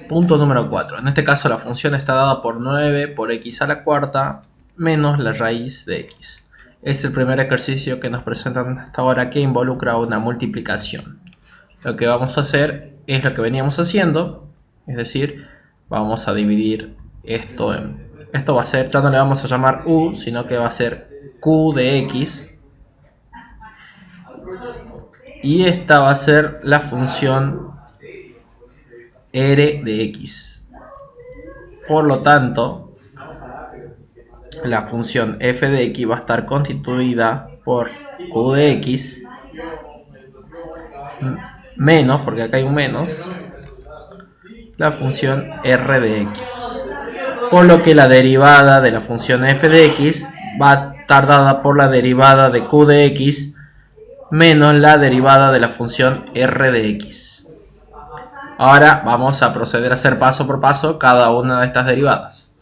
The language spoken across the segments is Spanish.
punto número 4. En este caso la función está dada por 9 por x a la cuarta menos la raíz de x. Es el primer ejercicio que nos presentan hasta ahora que involucra una multiplicación. Lo que vamos a hacer es lo que veníamos haciendo, es decir, vamos a dividir esto en... Esto va a ser, ya no le vamos a llamar u, sino que va a ser q de x. Y esta va a ser la función r de x. Por lo tanto, la función f de x va a estar constituida por q de x menos, porque acá hay un menos, la función r de x. Por lo que la derivada de la función f de x va a estar dada por la derivada de q de x menos la derivada de la función r de x. Ahora vamos a proceder a hacer paso por paso cada una de estas derivadas.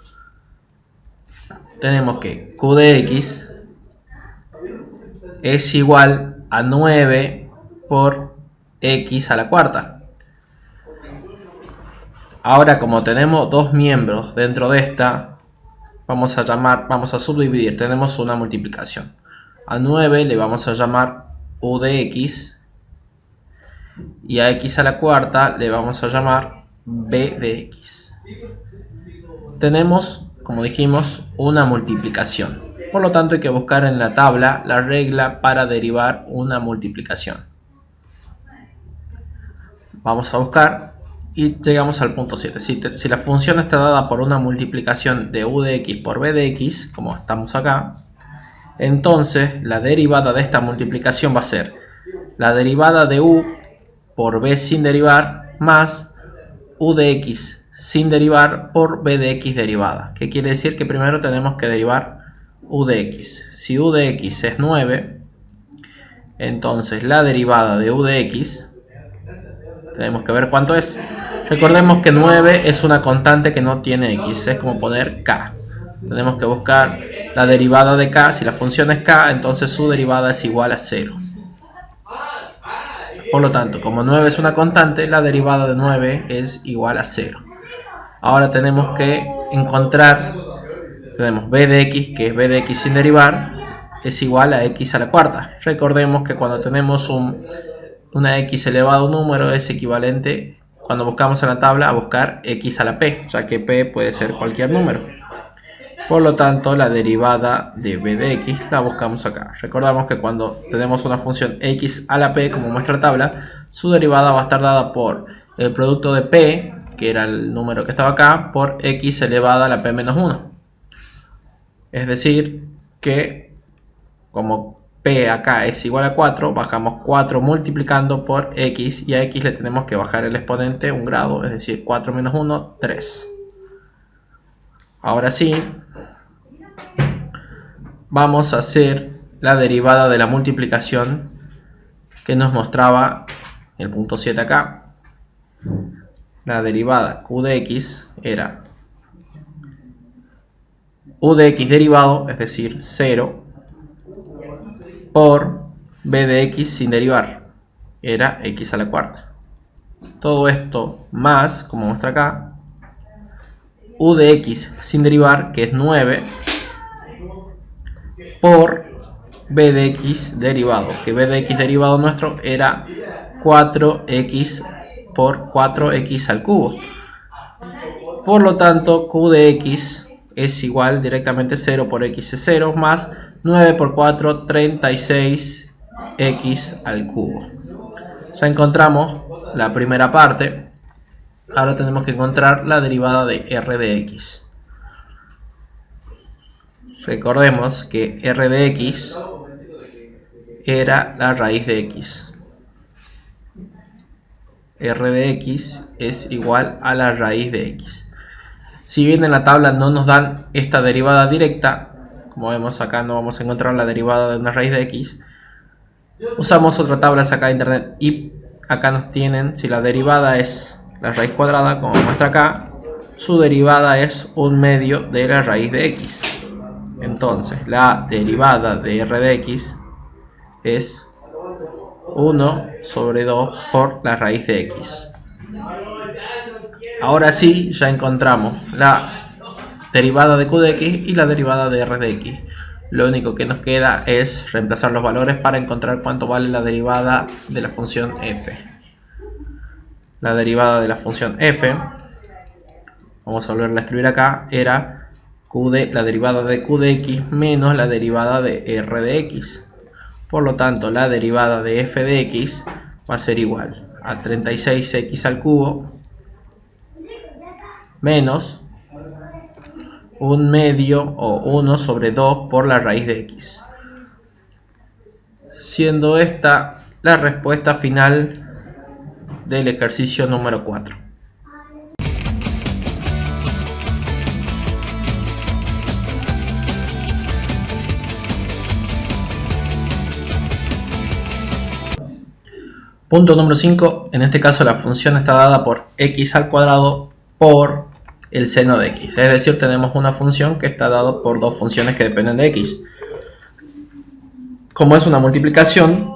Tenemos que q de x es igual a 9 por x a la cuarta. Ahora, como tenemos dos miembros dentro de esta, vamos a subdividir. Tenemos una multiplicación. A 9 le vamos a llamar u de x y a x a la cuarta le vamos a llamar b de x. Tenemos, como dijimos, una multiplicación. Por lo tanto, hay que buscar en la tabla la regla para derivar una multiplicación. Vamos a buscar y llegamos al punto 7. Si la función está dada por una multiplicación de u de x por b de x, como estamos acá, entonces la derivada de esta multiplicación va a ser la derivada de u por b sin derivar más u de x sin derivar por b de x derivada. ¿Qué quiere decir? Que primero tenemos que derivar u de x. Si u de x es 9, entonces la derivada de u de x, tenemos que ver cuánto es. Recordemos que 9 es una constante que no tiene x, es como poner k. Tenemos que buscar la derivada de k. Si la función es k, entonces su derivada es igual a 0. Por lo tanto, como 9 es una constante, la derivada de 9 es igual a 0. Ahora tenemos que encontrar, tenemos b de x, que es b de x sin derivar, es igual a x a la cuarta. Recordemos que cuando tenemos una x elevado a un número es equivalente, cuando buscamos en la tabla, a buscar x a la p, ya que p puede ser cualquier número. Por lo tanto, la derivada de b de x la buscamos acá. Recordamos que cuando tenemos una función x a la p, como muestra la tabla, su derivada va a estar dada por el producto de p, que era el número que estaba acá, por x elevada a la p menos 1. Es decir, que como p acá es igual a 4, bajamos 4 multiplicando por x, y a x le tenemos que bajar el exponente un grado, es decir, 4 menos 1, 3. Ahora sí, vamos a hacer la derivada de la multiplicación que nos mostraba el punto 7 acá. La derivada q de x era u de x derivado, es decir, 0, por b de x sin derivar, era x a la cuarta. Todo esto más, como muestra acá, u de x sin derivar, que es 9, por b de x derivado, que b de x derivado nuestro era 4x por 4x al cubo. Por lo tanto, q de x es igual directamente 0 por x es 0 más 9 por 4, 36x al cubo. Ya encontramos la primera parte. Ahora tenemos que encontrar la derivada de r de x. Recordemos que r de x era la raíz de x. R de x es igual a la raíz de x. Si bien en la tabla no nos dan esta derivada directa, como vemos acá no vamos a encontrar la derivada de una raíz de x, usamos otra tabla sacada de internet y acá nos tienen, si la derivada es la raíz cuadrada, como muestra acá, su derivada es 1/2 de la raíz de x. Entonces la derivada de r de x es 1/2 por la raíz de x. Ahora sí, ya encontramos la derivada de q de x y la derivada de r de x. Lo único que nos queda es reemplazar los valores para encontrar cuánto vale la derivada de la función f. La derivada de la función f, vamos a volverla a escribir acá, era la derivada de q de x menos la derivada de r de x. Por lo tanto, la derivada de f de x va a ser igual a 36x al cubo menos 1/2 o 1 sobre 2 por la raíz de x. Siendo esta la respuesta final del ejercicio número 4. Punto número 5. En este caso la función está dada por x al cuadrado por el seno de x. Es decir, tenemos una función que está dada por dos funciones que dependen de x. Como es una multiplicación,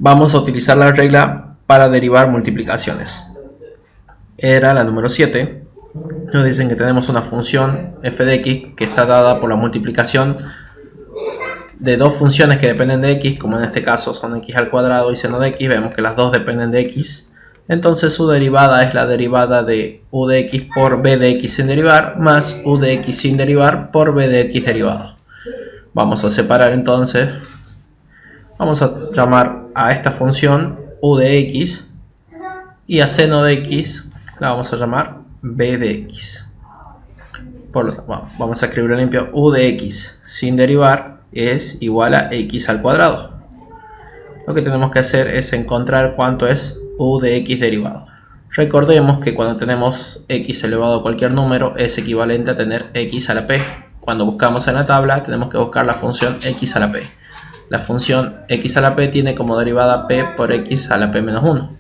vamos a utilizar la regla para derivar multiplicaciones. Era la número 7. Nos dicen que tenemos una función f de x que está dada por la multiplicación de dos funciones que dependen de x, como en este caso son x al cuadrado y seno de x. Vemos que las dos dependen de x. Entonces su derivada es la derivada de u de x por b de x sin derivar más u de x sin derivar por b de x derivado. Vamos a separar entonces. Vamos a llamar a esta función u de x y a seno de x la vamos a llamar b de x. Por lo tanto, vamos a escribirlo limpio. U de x sin derivar es igual a x al cuadrado. Lo que tenemos que hacer es encontrar cuánto es u de x derivado. Recordemos que cuando tenemos x elevado a cualquier número es equivalente a tener x a la p. Cuando buscamos en la tabla tenemos que buscar la función x a la p. La función x a la p tiene como derivada p por x a la p menos 1.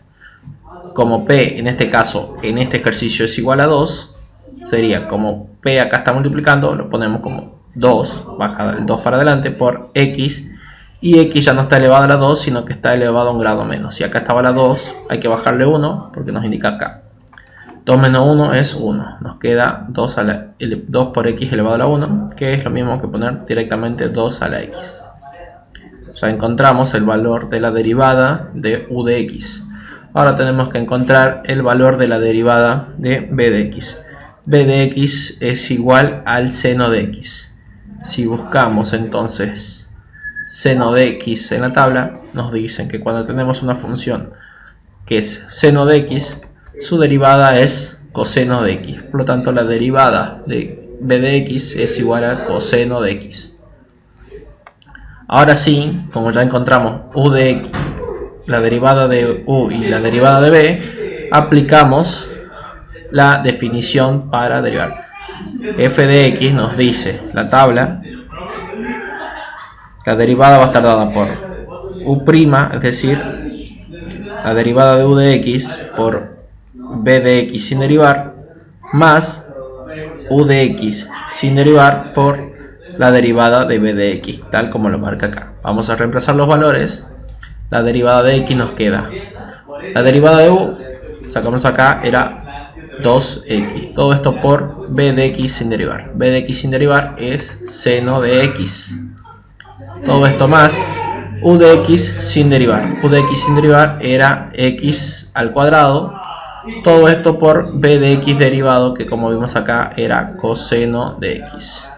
Como p en este caso, en este ejercicio es igual a 2, sería como p acá está multiplicando, lo ponemos como 2, baja el 2 para adelante, por x, y x ya no está elevado a la 2, sino que está elevado a un grado menos. Si acá estaba la 2, hay que bajarle 1, porque nos indica acá. 2 menos 1 es 1, nos queda 2 por x elevado a la 1, que es lo mismo que poner directamente 2 a la x. Ya encontramos el valor de la derivada de u de x. Ahora tenemos que encontrar el valor de la derivada de b de x. b de x es igual al seno de x. Si buscamos entonces seno de x en la tabla, nos dicen que cuando tenemos una función que es seno de x, su derivada es coseno de x. Por lo tanto, la derivada de b de x es igual al coseno de x. Ahora sí, como ya encontramos u de x, la derivada de u y la derivada de b, aplicamos la definición para derivar. F de x nos dice la tabla, la derivada va a estar dada por u', es decir, la derivada de u de x por b de x sin derivar, más u de x sin derivar por la derivada de b de x, tal como lo marca acá. Vamos a reemplazar los valores. La derivada de x nos queda. La derivada de u, sacamos acá, era 2x. Todo esto por b de x sin derivar. b de x sin derivar es seno de x. Todo esto más u de x sin derivar. U de x sin derivar era x al cuadrado. Todo esto por b de x derivado, que como vimos acá era coseno de x.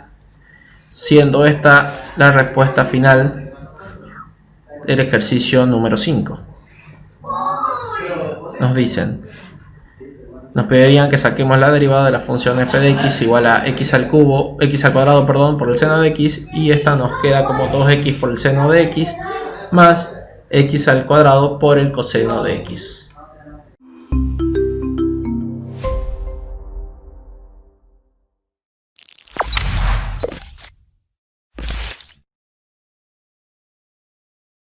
Siendo esta la respuesta final del ejercicio número 5. Nos pedirían que saquemos la derivada de la función f de x igual a x al cuadrado, por el seno de x, y esta nos queda como 2x por el seno de x más x al cuadrado por el coseno de x.